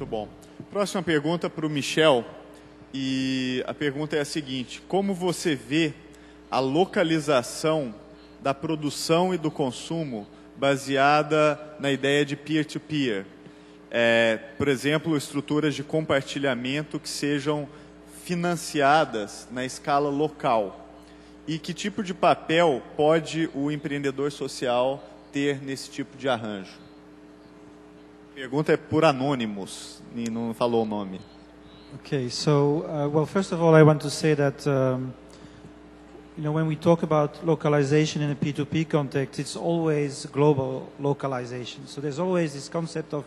bom. Próxima pergunta para o Michel. E a pergunta é a seguinte: como você vê a localização da produção e do consumo baseada na ideia de peer-to-peer? Por exemplo, estruturas de compartilhamento que sejam financiadas na escala local. E que tipo de papel pode o empreendedor social ter nesse tipo de arranjo? A pergunta é por anônimos, e não falou o nome. Okay, so, well, first of all, I want to say that, you know, when we talk about localization in a P2P context, it's always global localization. So there's always this concept of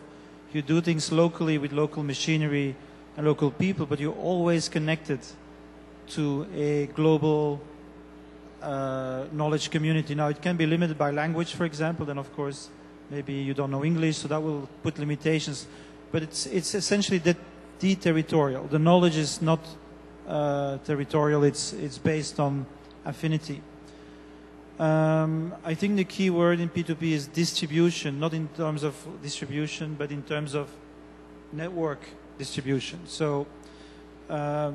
you do things locally with local machinery and local people, but you're always connected to a global knowledge community. Now, it can be limited by language, for example, then of course, maybe you don't know English, so that will put limitations. But it's essentially deterritorial. The knowledge is not territorial, it's based on affinity. I think the key word in P2P is distribution, not in terms of distribution, but in terms of network distribution. So I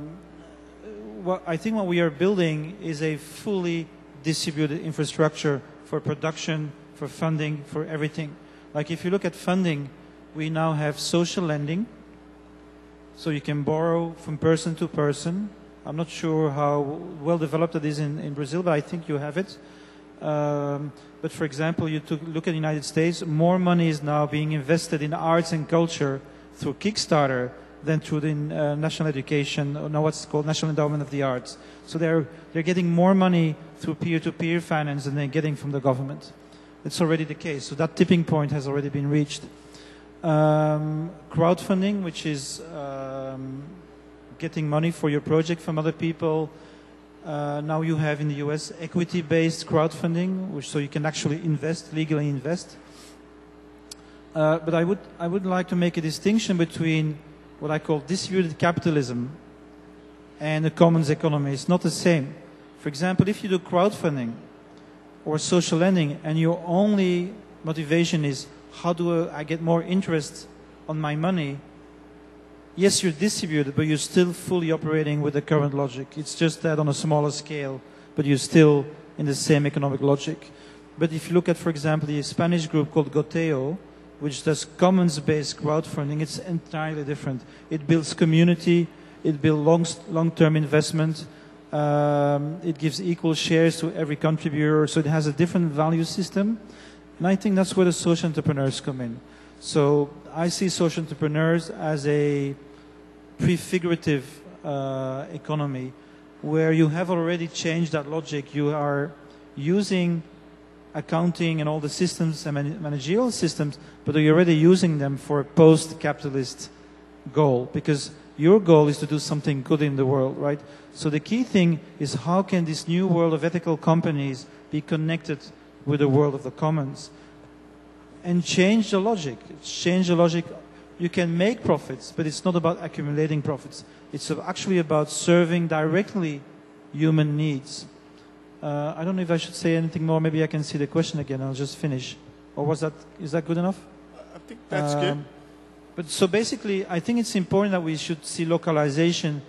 think what we are building is a fully distributed infrastructure for production, for funding, for everything. Like if you look at funding, we now have social lending, so you can borrow from person to person. I'm not sure how well developed it is in Brazil, but I think you have it. But for example, look at the United States, more money is now being invested in arts and culture through Kickstarter than through the national education, or now what's called National Endowment of the Arts. So they're getting more money through peer-to-peer finance than they're getting from the government. It's already the case. So that tipping point has already been reached. Crowdfunding, which is getting money for your project from other people. Now you have in the US equity-based crowdfunding, so you can actually invest, legally invest. But I would like to make a distinction between what I call distributed capitalism and a commons economy. It's not the same. For example, if you do crowdfunding or social lending and your only motivation is how do I get more interest on my money, yes, you're distributed, but you're still fully operating with the current logic. It's just that on a smaller scale, but you're still in the same economic logic. But if you look at, for example, the Spanish group called Goteo, which does commons-based crowdfunding, it's entirely different. It builds community, it builds long-term investment, it gives equal shares to every contributor, so it has a different value system. And I think that's where the social entrepreneurs come in. So I see social entrepreneurs as a prefigurative economy where you have already changed that logic. You are using accounting and all the systems and managerial systems, but you're already using them for a post-capitalist goal, because your goal is to do something good in the world, right? So the key thing is how can this new world of ethical companies be connected with the world of the commons? And change the logic. Change the logic. You can make profits, but it's not about accumulating profits. It's actually about serving directly human needs. I don't know if I should say anything more. Maybe I can see the question again. I'll just finish. Or is that good enough? I think that's good. But so basically, I think it's important that we should see localization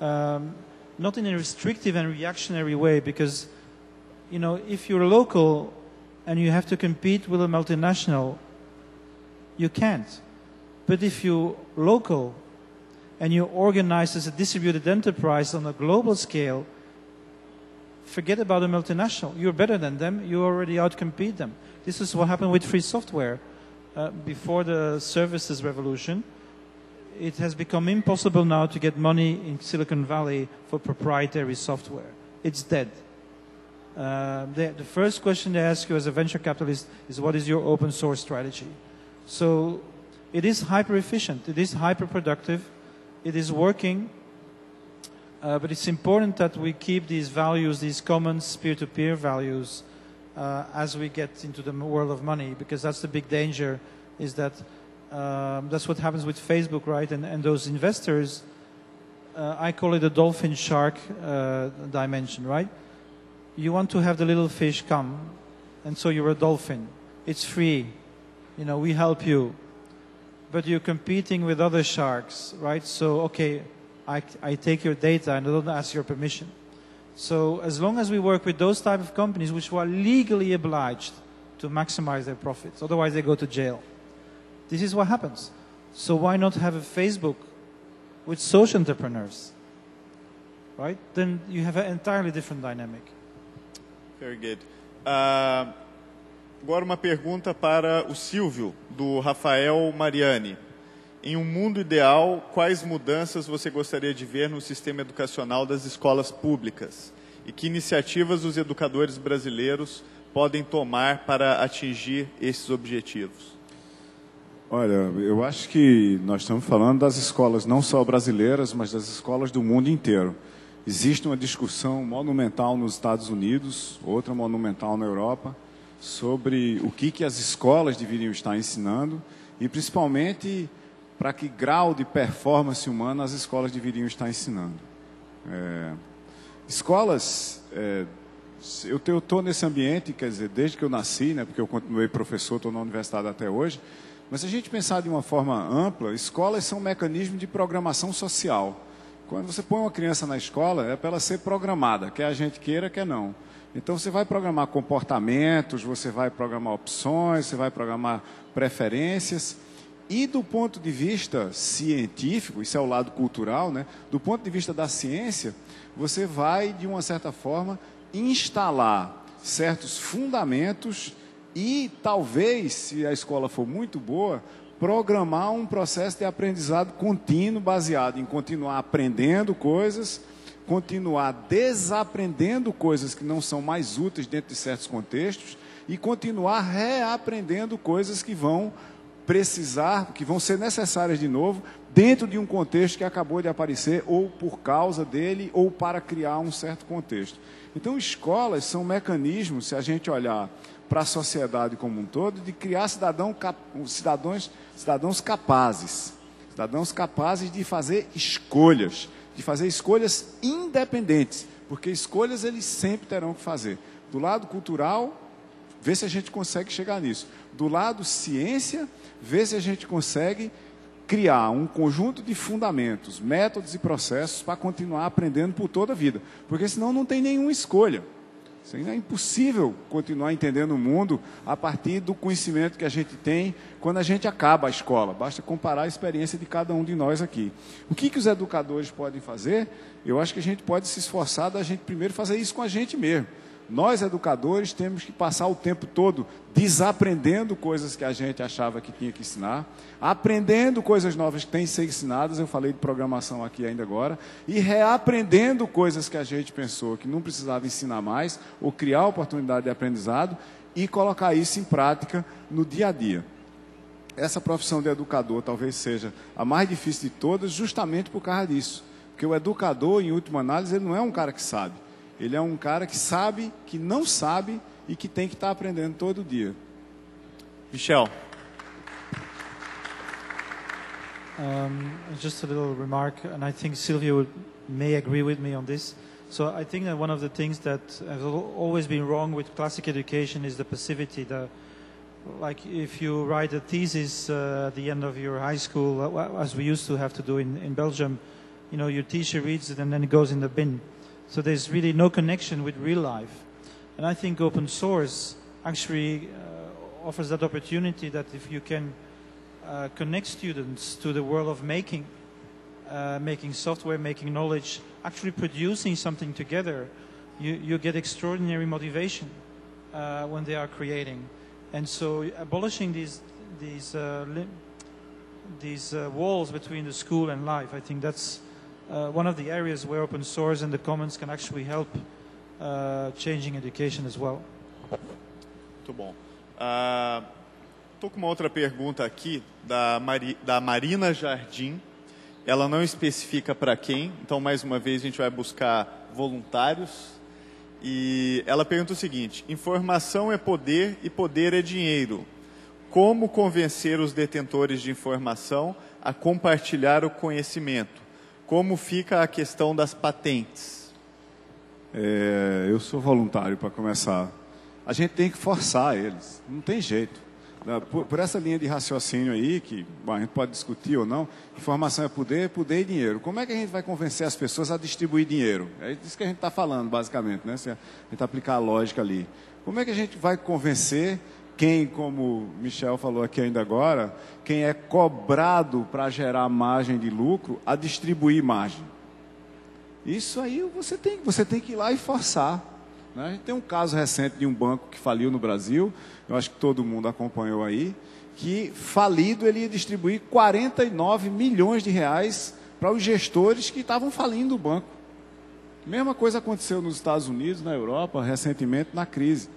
not in a restrictive and reactionary way, because, you know, if you're local and you have to compete with a multinational, you can't. But if you're local and you're organized as a distributed enterprise on a global scale, forget about a multinational. You're better than them. You already outcompete them. This is what happened with free software. Before the services revolution, it has become impossible now to get money in Silicon Valley for proprietary software. It's dead. The first question they ask you as a venture capitalist is, what is your open source strategy? So it is hyper efficient. It is hyper productive. It is working. But it's important that we keep these values, these common peer-to-peer values, as we get into the world of money, because that's the big danger, is that that's what happens with Facebook, right? And those investors, I call it a dolphin shark dimension, right? You want to have the little fish come, and so you're a dolphin. It's free. You know, we help you. but you're competing with other sharks, right? So, okay, I take your data and I don't ask your permission. So as long as we work with those type of companies which are legally obliged to maximize their profits, otherwise they go to jail. This is what happens. So why not have a Facebook with social entrepreneurs, right? Then you have an entirely different dynamic. Very good. Agora uma pergunta para o Silvio, do Rafael Mariani. Em um mundo ideal, quais mudanças você gostaria de ver no sistema educacional das escolas públicas? E que iniciativas os educadores brasileiros podem tomar para atingir esses objetivos? Olha, eu acho que nós estamos falando das escolas não só brasileiras, mas das escolas do mundo inteiro. Existe uma discussão monumental nos Estados Unidos, outra monumental na Europa, sobre o que as escolas deveriam estar ensinando e, principalmente, para que grau de performance humana as escolas deveriam estar ensinando. Escolas, eu estou nesse ambiente, quer dizer, desde que eu nasci, né, porque eu continuei professor, estou na universidade até hoje, mas se a gente pensar de uma forma ampla, escolas são um mecanismo de programação social. Quando você põe uma criança na escola, é para ela ser programada, quer a gente queira, quer não. Então você vai programar comportamentos, você vai programar opções, você vai programar preferências. E do ponto de vista científico, isso é o lado cultural, né? Do ponto de vista da ciência, você vai, de uma certa forma, instalar certos fundamentos e talvez, se a escola for muito boa, programar um processo de aprendizado contínuo baseado em continuar aprendendo coisas, continuar desaprendendo coisas que não são mais úteis dentro de certos contextos e continuar reaprendendo coisas que vão precisar, que vão ser necessárias de novo dentro de um contexto que acabou de aparecer ou por causa dele ou para criar um certo contexto. Então, escolas são mecanismos, se a gente olhar para a sociedade como um todo, de criar cidadãos capazes de fazer escolhas independentes, porque escolhas eles sempre terão que fazer. Do lado cultural, ver se a gente consegue chegar nisso. Do lado ciência, ver se a gente consegue criar um conjunto de fundamentos, métodos e processos para continuar aprendendo por toda a vida, porque senão não tem nenhuma escolha. É impossível continuar entendendo o mundo a partir do conhecimento que a gente tem quando a gente acaba a escola. Basta comparar a experiência de cada um de nós aqui. O que os educadores podem fazer? Eu acho que a gente pode se esforçar da gente primeiro fazer isso com a gente mesmo. Nós, educadores, temos que passar o tempo todo desaprendendo coisas que a gente achava que tinha que ensinar, aprendendo coisas novas que têm que ser ensinadas, eu falei de programação aqui ainda agora, e reaprendendo coisas que a gente pensou que não precisava ensinar mais, ou criar oportunidade de aprendizado, e colocar isso em prática no dia a dia. Essa profissão de educador talvez seja a mais difícil de todas, justamente por causa disso. Porque o educador, em última análise, ele não é um cara que sabe. Ele é um cara que sabe, que não sabe e que tem que estar aprendendo todo dia. Michel. Just a little remark, and I think Silvio may agree with me on this. So I think that one of the things that has always been wrong with classic education is the passivity. Like if you write a thesis at the end of your high school, as we used to have to do in Belgium, you know, your teacher reads it and then it goes in the bin. So there's really no connection with real life. And I think open source actually offers that opportunity that if you can connect students to the world of making software, making knowledge, actually producing something together, you get extraordinary motivation when they are creating. And so abolishing these walls between the school and life, I think that's one of the areas where open source and the commons can actually help changing education as well. Muito bom. Estou com uma outra pergunta aqui da Marina Jardim. Ela não especifica para quem, então mais uma vez a gente vai buscar voluntários. E ela pergunta o seguinte: informação é poder e poder é dinheiro. Como convencer os detentores de informação a compartilhar o conhecimento? Como fica a questão das patentes? Eu sou voluntário para começar. A gente tem que forçar eles, não tem jeito. Por essa linha de raciocínio aí, que bom, a gente pode discutir ou não, informação é poder, poder e dinheiro. Como é que a gente vai convencer as pessoas a distribuir dinheiro? É disso que a gente está falando, basicamente, né? Se a gente aplicar a lógica ali. Como é que a gente vai convencer quem, como o Michel falou aqui ainda agora, quem é cobrado para gerar margem de lucro, a distribuir margem? Isso aí você tem que ir lá e forçar. Né? A gente tem um caso recente de um banco que faliu no Brasil, eu acho que todo mundo acompanhou aí, que falido ele ia distribuir 49 milhões de reais para os gestores que estavam falindo o banco. Mesma coisa aconteceu nos Estados Unidos, na Europa, recentemente na crise.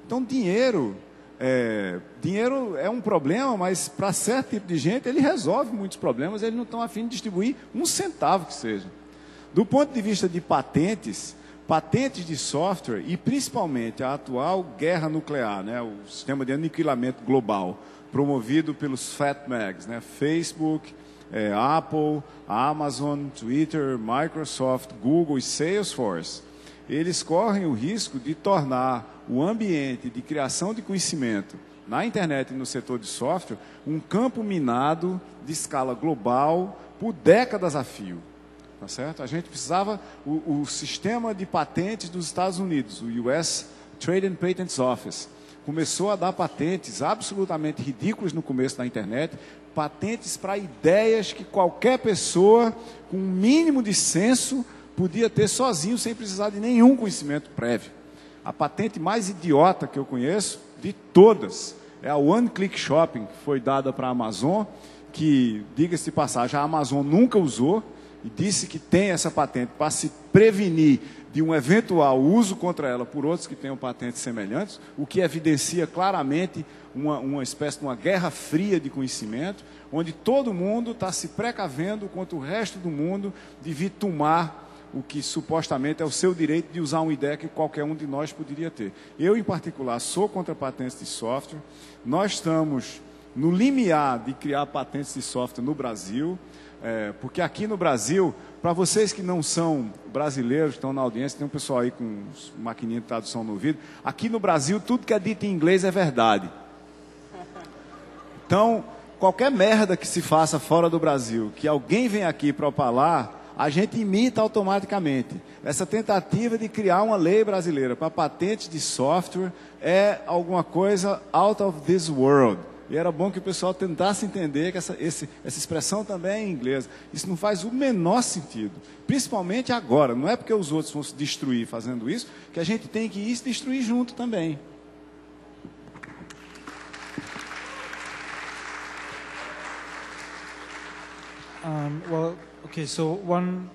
Então, dinheiro é um problema, mas para certo tipo de gente ele resolve muitos problemas, eles não estão a fim de distribuir um centavo que seja. Do ponto de vista de patentes de software e principalmente a atual guerra nuclear, né, o sistema de aniquilamento global, promovido pelos FATMAGs, né, Facebook, Apple, Amazon, Twitter, Microsoft, Google e Salesforce, eles correm o risco de tornar o ambiente de criação de conhecimento na internet e no setor de software um campo minado de escala global por décadas a fio. Tá certo? A gente precisava, o sistema de patentes dos Estados Unidos, o US Trade and Patents Office, começou a dar patentes absolutamente ridículas no começo da internet, patentes para ideias que qualquer pessoa com um mínimo de senso podia ter sozinho, sem precisar de nenhum conhecimento prévio. A patente mais idiota que eu conheço, de todas, é a One Click Shopping, que foi dada para a Amazon, que, diga-se de passagem, a Amazon nunca usou, e disse que tem essa patente para se prevenir de um eventual uso contra ela por outros que tenham patentes semelhantes, o que evidencia claramente uma espécie de uma guerra fria de conhecimento, onde todo mundo está se precavendo contra o resto do mundo de vir tomar o que supostamente é o seu direito de usar uma ideia que qualquer um de nós poderia ter. Eu, em particular, sou contra patentes de software. Nós estamos no limiar de criar patentes de software no Brasil, porque aqui no Brasil, para vocês que não são brasileiros, estão na audiência, tem um pessoal aí com maquininha de tradução no ouvido, aqui no Brasil tudo que é dito em inglês é verdade. Então, qualquer merda que se faça fora do Brasil, que alguém vem aqui propalar, a gente imita automaticamente. Essa tentativa de criar uma lei brasileira para patentes de software é alguma coisa out of this world. E era bom que o pessoal tentasse entender que essa expressão também é em inglês. Isso não faz o menor sentido. Principalmente agora. Não é porque os outros vão se destruir fazendo isso, que a gente tem que ir se destruir junto também. Okay, so one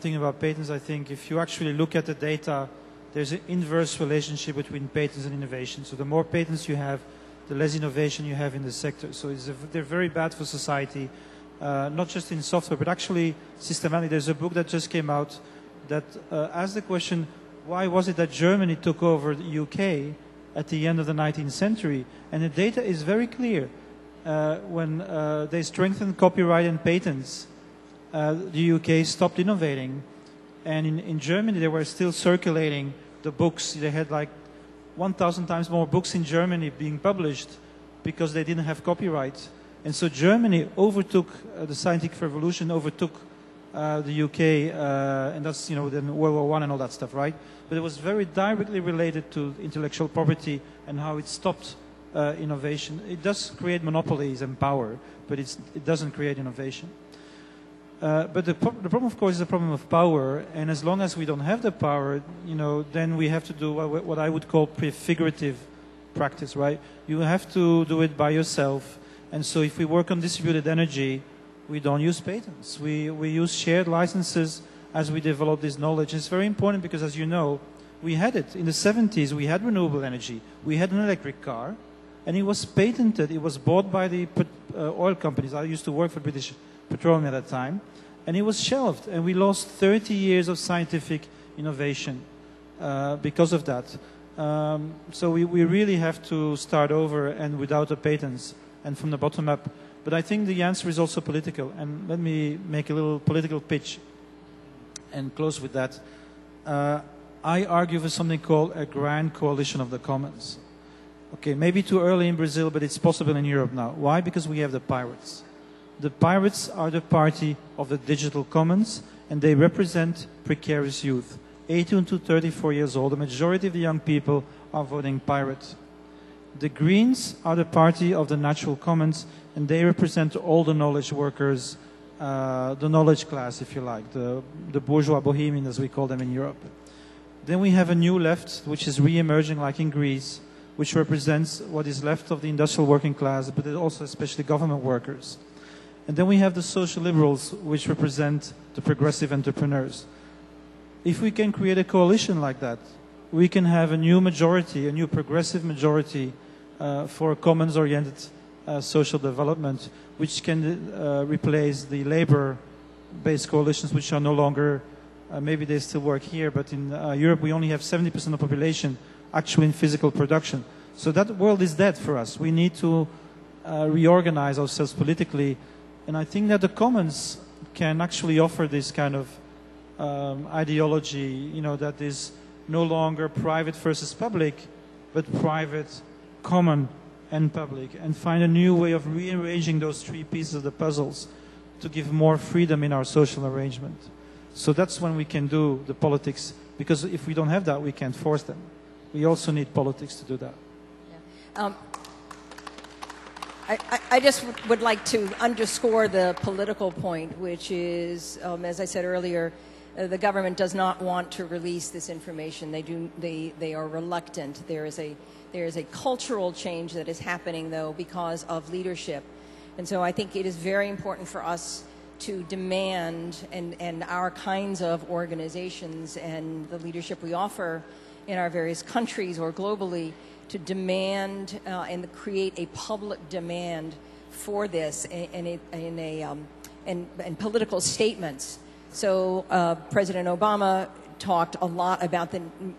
thing about patents, I think, if you actually look at the data, there's an inverse relationship between patents and innovation. So the more patents you have, the less innovation you have in the sector. So they're very bad for society, not just in software, but actually systematically. There's a book that just came out that asks the question, why was it that Germany took over the UK at the end of the 19th century? And the data is very clear. When they strengthened copyright and patents, the UK stopped innovating. And in Germany, they were still circulating the books. They had like 1,000 times more books in Germany being published because they didn't have copyright. And so Germany overtook the scientific revolution, overtook the UK, and that's, then World War I and all that stuff, right? But it was very directly related to intellectual property and how it stopped innovation. It does create monopolies and power, but it doesn't create innovation. But the problem, of course, is a problem of power, and as long as we don't have the power, then we have to do what I would call prefigurative practice, right? You have to do it by yourself, and so if we work on distributed energy, we don't use patents. We use shared licenses as we develop this knowledge. It's very important because, as you know, we had it. In the 70s, we had renewable energy. We had an electric car, and it was patented. It was bought by the oil companies. I used to work for British Petroleum at that time, and it was shelved, and we lost 30 years of scientific innovation because of that. So we really have to start over and without the patents and from the bottom up. But I think the answer is also political, and let me make a little political pitch and close with that. I argue for something called a grand coalition of the commons. Okay, maybe too early in Brazil, but it's possible in Europe now. Why? Because we have the pirates. The pirates are the party of the digital commons, and they represent precarious youth. 18 to 34 years old, the majority of the young people are voting pirate. The Greens are the party of the natural commons, and they represent all the knowledge workers, the knowledge class, if you like, the bourgeois bohemian, as we call them in Europe. Then we have a new left, which is re-emerging like in Greece, which represents what is left of the industrial working class, but also especially government workers. And then we have the social liberals, which represent the progressive entrepreneurs. If we can create a coalition like that, we can have a new majority, a new progressive majority for a commons-oriented social development, which can replace the labor-based coalitions, which are no longer, maybe they still work here, but in Europe we only have 70% of the population actually in physical production. So that world is dead for us. We need to reorganize ourselves politically, and I think that the commons can actually offer this kind of ideology, you know, that is no longer private versus public, but private, common, and public, and find a new way of rearranging those three pieces of the puzzles to give more freedom in our social arrangement. So that's when we can do the politics, because if we don't have that, we can't force them. We also need politics to do that. Yeah. I just would like to underscore the political point, which is, as I said earlier, the government does not want to release this information. They are reluctant. There is a cultural change that is happening, though, because of leadership. And so I think it is very important for us to demand, and our kinds of organizations and the leadership we offer in our various countries or globally, to demand and create a public demand for this and political statements. So President Obama talked a lot about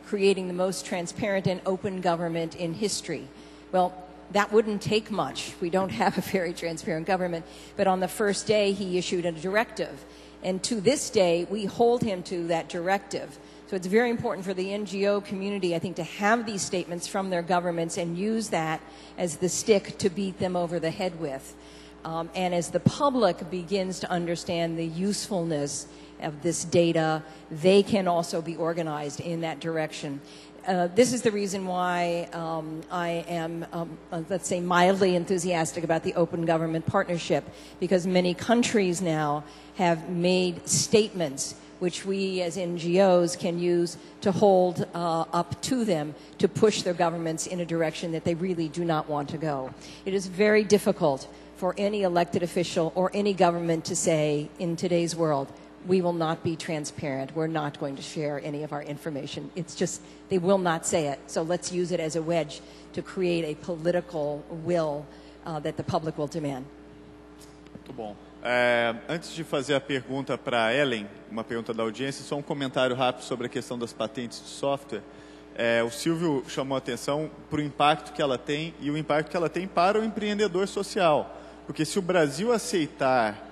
creating the most transparent and open government in history. Well, that wouldn't take much. We don't have a very transparent government. But on the first day, he issued a directive. And to this day, we hold him to that directive. So it's very important for the NGO community, I think, to have these statements from their governments and use that as the stick to beat them over the head with. And as the public begins to understand the usefulness of this data, they can also be organized in that direction. This is the reason why I am, let's say, mildly enthusiastic about the Open Government Partnership, because many countries now have made statements which we as NGOs can use to hold up to them to push their governments in a direction that they really do not want to go. It is very difficult for any elected official or any government to say, in today's world, we will not be transparent, we're not going to share any of our information. It's just, they will not say it. So let's use it as a wedge to create a political will that the public will demand. Muito bom. Antes de fazer a pergunta para a Ellen, uma pergunta da audiência, só um comentário rápido sobre a questão das patentes de software. O Silvio chamou a atenção para o impacto que ela tem e o impacto que ela tem para o empreendedor social. Porque se o Brasil aceitar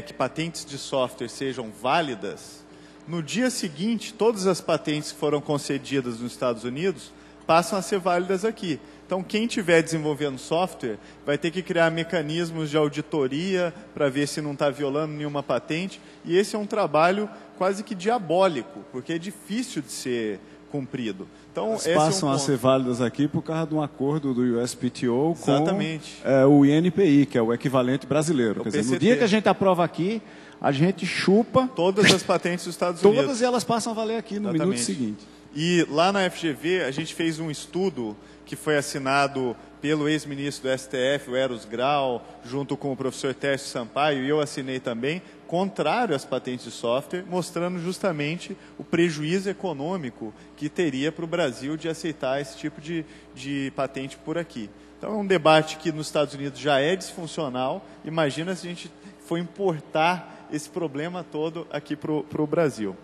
que patentes de software sejam válidas, no dia seguinte, todas as patentes que foram concedidas nos Estados Unidos passam a ser válidas aqui. Então, quem estiver desenvolvendo software vai ter que criar mecanismos de auditoria para ver se não está violando nenhuma patente. E esse é um trabalho quase que diabólico, porque é difícil de ser cumprido. Então, elas passam a ser válidas aqui por causa de um acordo do USPTO com o INPI, que é o equivalente brasileiro. Quer dizer, no dia que a gente aprova aqui, a gente chupa todas as patentes dos Estados Unidos. Todas elas passam a valer aqui no minuto seguinte. E lá na FGV, a gente fez um estudo que foi assinado pelo ex-ministro do STF, o Eros Grau, junto com o professor Tércio Sampaio, e eu assinei também, contrário às patentes de software, mostrando justamente o prejuízo econômico que teria para o Brasil de aceitar esse tipo de patente por aqui. Então é um debate que nos Estados Unidos já é disfuncional. Imagina se a gente for importar esse problema todo aqui para o Brasil.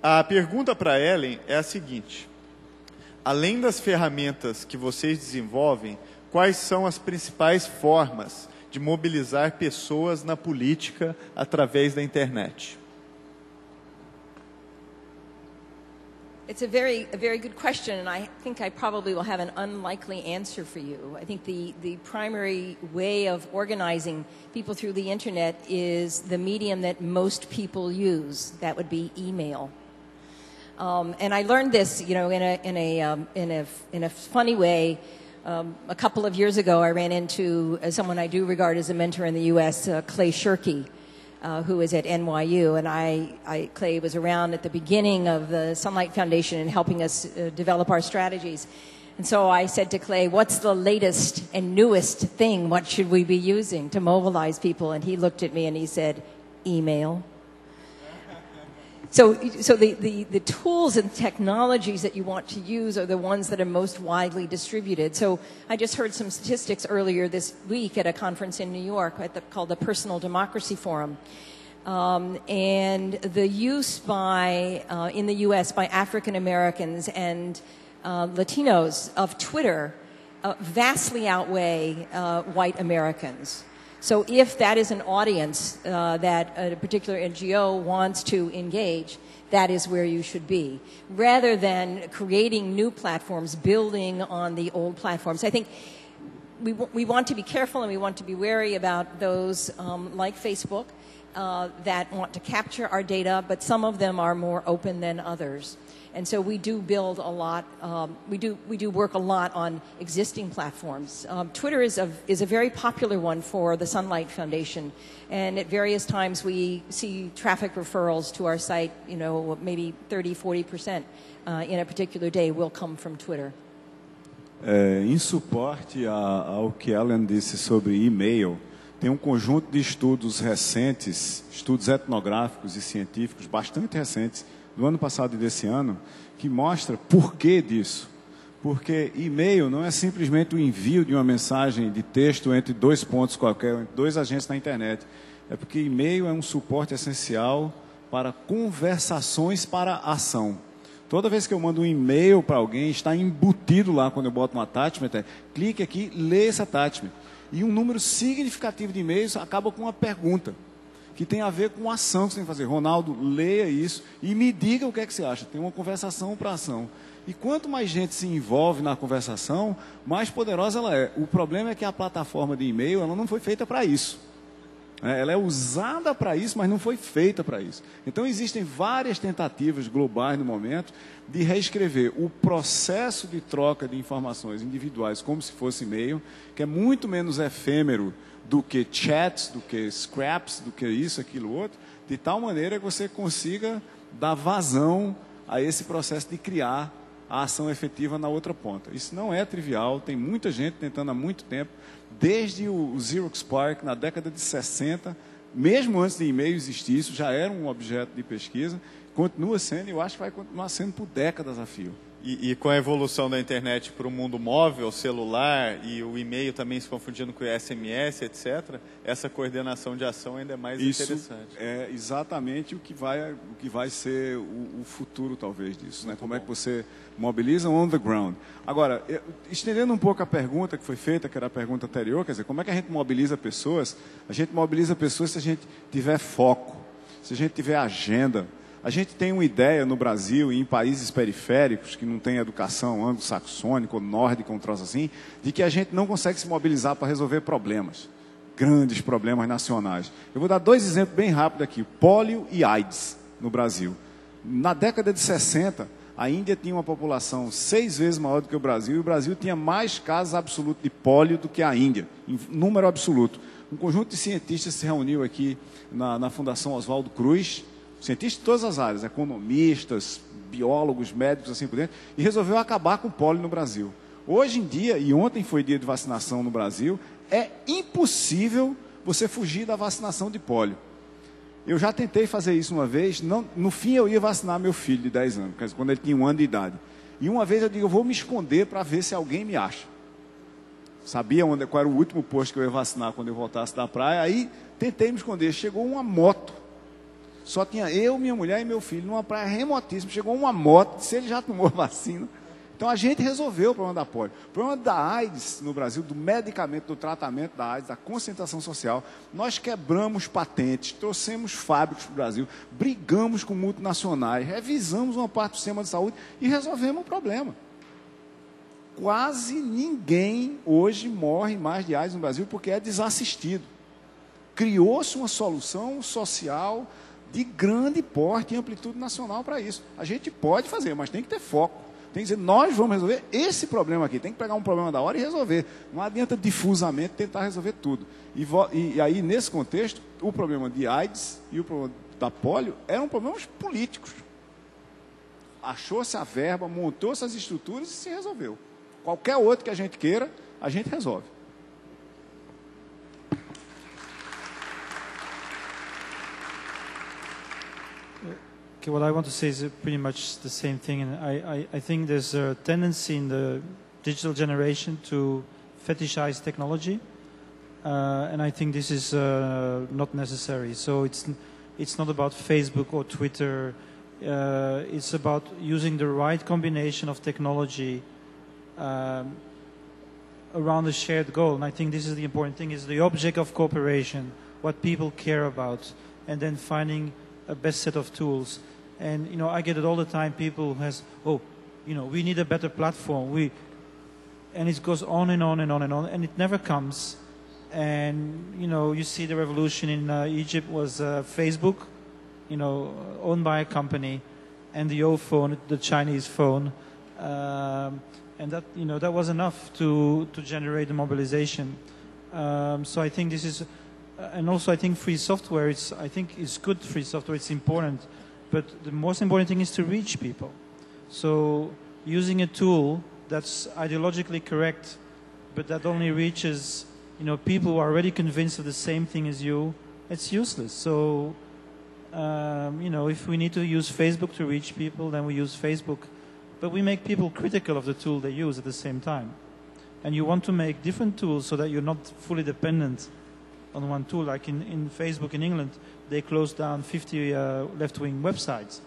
A pergunta para a Ellen é a seguinte: além das ferramentas que vocês desenvolvem, quais são as principais formas de mobilizar pessoas na política através da internet? It's a very good question, and I think I probably will have an unlikely answer for you. I think the primary way of organizing people through the internet is the medium that most people use. That would be email. And I learned this, you know, in a funny way. A couple of years ago, I ran into someone I do regard as a mentor in the U.S., Clay Shirky, who is at NYU, and Clay was around at the beginning of the Sunlight Foundation and helping us develop our strategies. And so I said to Clay, what's the latest and newest thing? What should we be using to mobilize people? And he looked at me and he said, email. So the tools and technologies that you want to use are the ones that are most widely distributed. So I just heard some statistics earlier this week at a conference in New York called the Personal Democracy Forum. And the use in the U.S. by African Americans and Latinos of Twitter vastly outweigh white Americans. So if that is an audience that a particular NGO wants to engage, that is where you should be, rather than creating new platforms, building on the old platforms. I think we want to be careful and we want to be wary about those like Facebook that want to capture our data, but some of them are more open than others. And so we do build a lot, we do work a lot on existing platforms. Twitter is a very popular one for the Sunlight Foundation. And at various times we see traffic referrals to our site, you know, maybe 30-40% in a particular day will come from Twitter. Em suporte ao que Alan disse sobre e-mail, tem conjunto de estudos recentes, estudos etnográficos e científicos bastante recentes, do ano passado e desse ano, que mostra por que disso. Porque e-mail não é simplesmente o envio de uma mensagem de texto entre dois pontos qualquer, entre dois agentes na internet. É porque e-mail é um suporte essencial para conversações para ação. Toda vez que eu mando um e-mail para alguém, está embutido lá, quando eu boto um attachment, clique aqui, lê esse attachment. E um número significativo de e-mails acaba com uma pergunta, que tem a ver com a ação que você tem que fazer. Ronaldo, leia isso e me diga o que é que você acha. Tem uma conversação para ação. E quanto mais gente se envolve na conversação, mais poderosa ela é. O problema é que a plataforma de e-mail ela não foi feita para isso. Ela é usada para isso, mas não foi feita para isso. Então existem várias tentativas globais no momento de reescrever o processo de troca de informações individuais como se fosse e-mail, que é muito menos efêmero do que chats, do que scraps, do que isso, aquilo, outro, de tal maneira que você consiga dar vazão a esse processo de criar a ação efetiva na outra ponta. Isso não é trivial, tem muita gente tentando há muito tempo, desde o Xerox PARC, na década de 60, mesmo antes de e-mail existir, isso já era um objeto de pesquisa, continua sendo, e eu acho que vai continuar sendo por décadas a fio. E com a evolução da internet para o mundo móvel, celular e o e-mail também se confundindo com o SMS, etc., essa coordenação de ação ainda é mais interessante. Isso é exatamente o que vai ser o futuro, talvez, disso. Né? Como é que você mobiliza on the ground. Agora, estendendo um pouco a pergunta que foi feita, que era a pergunta anterior, quer dizer, como é que a gente mobiliza pessoas? A gente mobiliza pessoas se a gente tiver foco, se a gente tiver agenda. A gente tem uma ideia no Brasil e em países periféricos, que não tem educação anglo-saxônica ou nórdica, um troço assim, de que a gente não consegue se mobilizar para resolver problemas, grandes problemas nacionais. Eu vou dar dois exemplos bem rápidos aqui, pólio e AIDS no Brasil. Na década de 60, a Índia tinha uma população 6 vezes maior do que o Brasil, e o Brasil tinha mais casos absolutos de pólio do que a Índia, em número absoluto. Um conjunto de cientistas se reuniu aqui na Fundação Oswaldo Cruz, cientistas de todas as áreas, economistas, biólogos, médicos, assim por dentro, e resolveu acabar com o pólio no Brasil. Hoje em dia, e ontem foi dia de vacinação no Brasil, é impossível você fugir da vacinação de pólio. Eu já tentei fazer isso uma vez, no fim eu ia vacinar meu filho de 10 anos, quando ele tinha 1 ano de idade. E uma vez eu digo, eu vou me esconder para ver se alguém me acha. Sabia qual era o último posto que eu ia vacinar quando eu voltasse da praia, aí tentei me esconder, chegou uma moto. Só tinha eu, minha mulher e meu filho, numa praia remotíssima. Chegou uma moto, disse, ele já tomou a vacina. Então a gente resolveu o problema da polio. O problema da AIDS no Brasil, do medicamento, do tratamento da AIDS, da conscientização social, nós quebramos patentes, trouxemos fábricas para o Brasil, brigamos com multinacionais, revisamos uma parte do sistema de saúde e resolvemos o problema. Quase ninguém hoje morre mais de AIDS no Brasil porque é desassistido. Criou-se uma solução social de grande porte e amplitude nacional para isso. A gente pode fazer, mas tem que ter foco. Tem que dizer, nós vamos resolver esse problema aqui. Tem que pegar um problema da hora e resolver. Não adianta difusamente tentar resolver tudo. E aí, nesse contexto, o problema de AIDS e o problema da polio eram problemas políticos. Achou-se a verba, montou-se as estruturas e se resolveu. Qualquer outro que a gente queira, a gente resolve. Okay, what I want to say is pretty much the same thing, and I think there's a tendency in the digital generation to fetishize technology, and I think this is not necessary. So it's not about Facebook or Twitter. It's about using the right combination of technology around a shared goal. And I think this is the important thing: is the object of cooperation, what people care about, and then finding a best set of tools. And, you know, I get it all the time, people who has, oh, you know, we need a better platform. And it goes on and on and on and on, and it never comes. And, you know, you see the revolution in Egypt was Facebook, you know, owned by a company, and the old phone, the Chinese phone. And that, you know, that was enough to generate the mobilization. So I think this is, and also I think free software, I think it's good, free software, it's important. But the most important thing is to reach people. So using a tool that's ideologically correct, but that only reaches, you know, people who are already convinced of the same thing as you, it's useless. So, you know, if we need to use Facebook to reach people, then we use Facebook. But we make people critical of the tool they use at the same time. And you want to make different tools so that you're not fully dependent on one tool. Like in Facebook in England, they closed down 50 left-wing websites,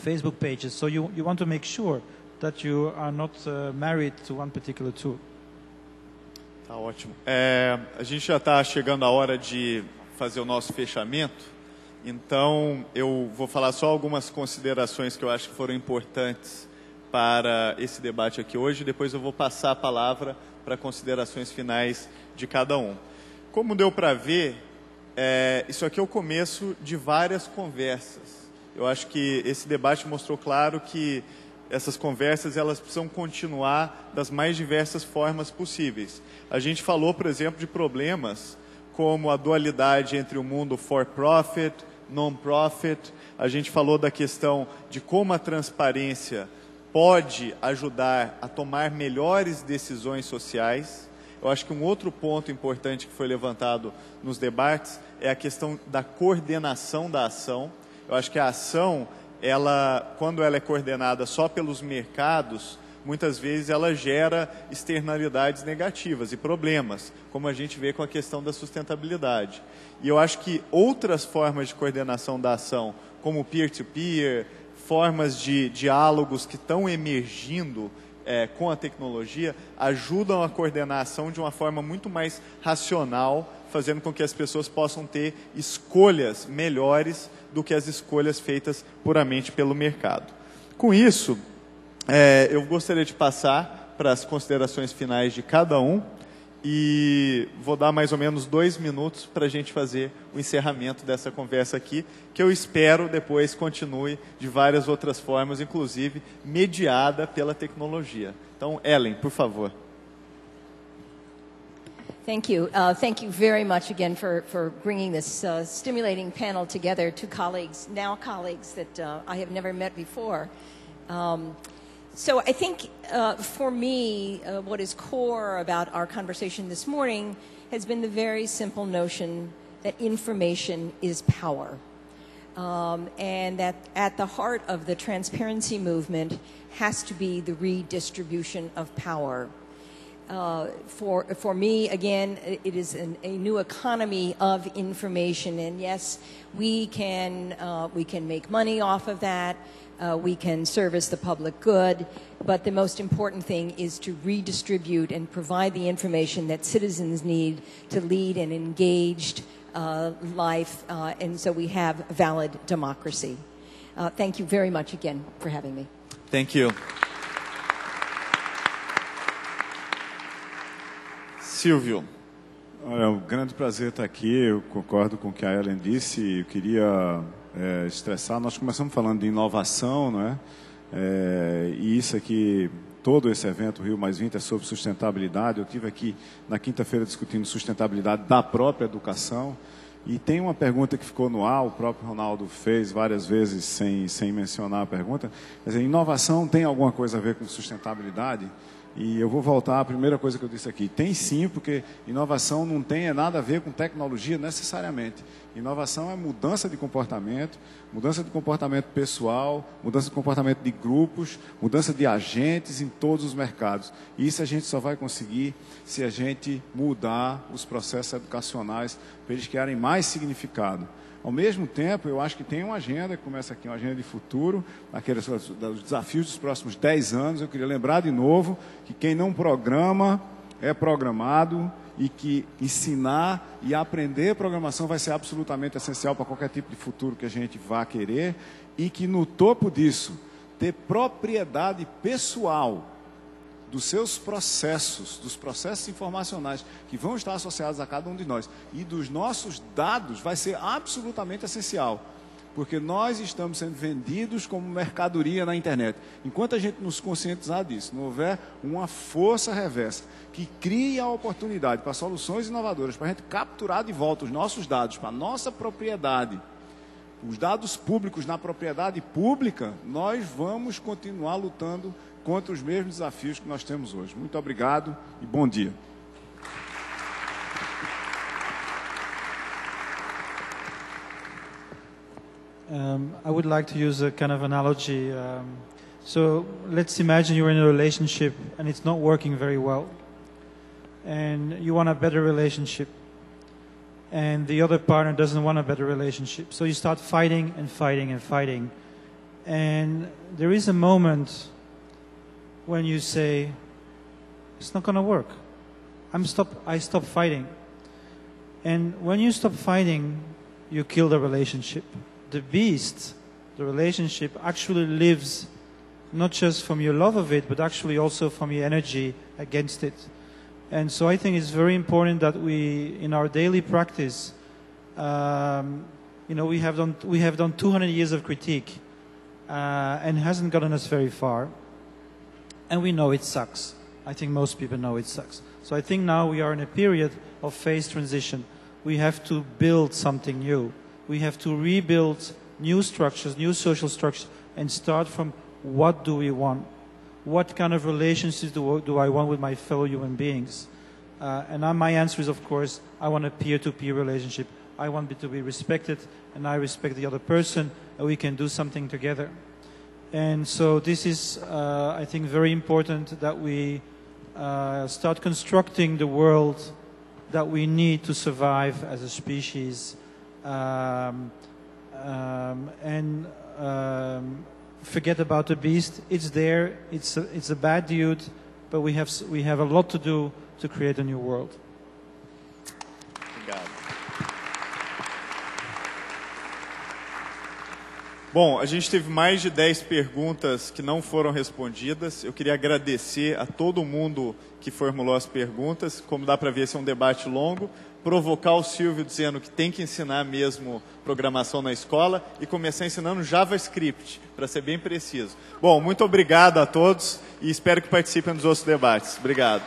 Facebook pages. So you want to make sure that you are not married to one particular tool. Tá ótimo. A gente já está chegando a hora de fazer o nosso fechamento. Então, eu vou falar só algumas considerações que eu acho que foram importantes para esse debate aqui hoje. Depois eu vou passar a palavra para considerações finais de cada um. Como deu para ver, isso aqui é o começo de várias conversas. Eu acho que esse debate mostrou claro que essas conversas elas precisam continuar das mais diversas formas possíveis. A gente falou, por exemplo, de problemas como a dualidade entre o mundo for-profit, non-profit. A gente falou da questão de como a transparência pode ajudar a tomar melhores decisões sociais. Eu acho que um outro ponto importante que foi levantado nos debates é a questão da coordenação da ação. Eu acho que a ação, quando ela é coordenada só pelos mercados, muitas vezes ela gera externalidades negativas e problemas, como a gente vê com a questão da sustentabilidade. E eu acho que outras formas de coordenação da ação, como peer-to-peer, formas de diálogos que estão emergindo com a tecnologia, ajudam a coordenar a ação de uma forma muito mais racional, fazendo com que as pessoas possam ter escolhas melhores do que as escolhas feitas puramente pelo mercado. Com isso, eu gostaria de passar para as considerações finais de cada um e vou dar mais ou menos 2 minutos para a gente fazer o encerramento dessa conversa aqui, que eu espero depois continue de várias outras formas, inclusive mediada pela tecnologia. Então, Ellen, por favor. Thank you. Thank you very much again for bringing this stimulating panel together. Two colleagues, now colleagues that I have never met before. So I think for me, what is core about our conversation this morning has been the very simple notion that information is power. And that at the heart of the transparency movement has to be the redistribution of power. For me, again, it is a new economy of information, and yes, we can make money off of that. we can service the public good, but the most important thing is to redistribute and provide the information that citizens need to lead an engaged life, and so we have valid democracy. Thank you very much again for having me. Thank you. Silvio. Olha, é um grande prazer estar aqui. Eu concordo com o que a Ellen disse. Eu queria estressar. Nós começamos falando de inovação, não é? E isso aqui, todo esse evento, Rio +20, é sobre sustentabilidade. Eu estive aqui na quinta-feira discutindo sustentabilidade da própria educação. E tem uma pergunta que ficou no ar, o próprio Ronaldo fez várias vezes sem mencionar a pergunta. Quer dizer, inovação tem alguma coisa a ver com sustentabilidade? E eu vou voltar à primeira coisa que eu disse aqui. Tem sim, porque inovação não tem nada a ver com tecnologia necessariamente. Inovação é mudança de comportamento pessoal, mudança de comportamento de grupos, mudança de agentes em todos os mercados. E isso a gente só vai conseguir se a gente mudar os processos educacionais para eles criarem mais significado. Ao mesmo tempo, eu acho que tem uma agenda, que começa aqui, uma agenda de futuro, aqueles dos desafios dos próximos 10 anos. Eu queria lembrar de novo que quem não programa é programado e que ensinar e aprender programação vai ser absolutamente essencial para qualquer tipo de futuro que a gente vá querer e que no topo disso, ter propriedade pessoal dos seus processos, dos processos informacionais que vão estar associados a cada um de nós e dos nossos dados vai ser absolutamente essencial, porque nós estamos sendo vendidos como mercadoria na internet. Enquanto a gente nos conscientizar disso, não houver uma força reversa que crie a oportunidade para soluções inovadoras, para a gente capturar de volta os nossos dados para a nossa propriedade, os dados públicos na propriedade pública, nós vamos continuar lutando contra os mesmos desafios que nós temos hoje. Muito obrigado e bom dia. I would like to use a kind of analogy. So let's imagine you're in a relationship and it's not working very well. And you want a better relationship. And the other partner doesn't want a better relationship. So you start fighting and fighting and fighting. And there is a moment when you say, it's not going to work. I stop fighting. And when you stop fighting, you kill the relationship. The beast, the relationship, actually lives not just from your love of it, but actually also from your energy against it. And so I think it's very important that we, in our daily practice, we have done 200 years of critique, and it hasn't gotten us very far. And we know it sucks. I think most people know it sucks. So I think now we are in a period of phase transition. We have to build something new. We have to rebuild new structures, new social structures, and start from what do we want? What kind of relationships do I want with my fellow human beings? And my answer is, of course, I want a peer-to-peer relationship. I want to be respected, and I respect the other person, and we can do something together. And so this is, I think, very important that we start constructing the world that we need to survive as a species, and forget about the beast. It's there. It's a bad dude, but we have a lot to do to create a new world. Obrigado. Bom, a gente teve mais de 10 perguntas que não foram respondidas. Eu queria agradecer a todo mundo que formulou as perguntas. Como dá para ver, esse é um debate longo. Provocar o Silvio dizendo que tem que ensinar mesmo programação na escola e começar ensinando JavaScript, para ser bem preciso. Bom, muito obrigado a todos e espero que participem dos outros debates. Obrigado.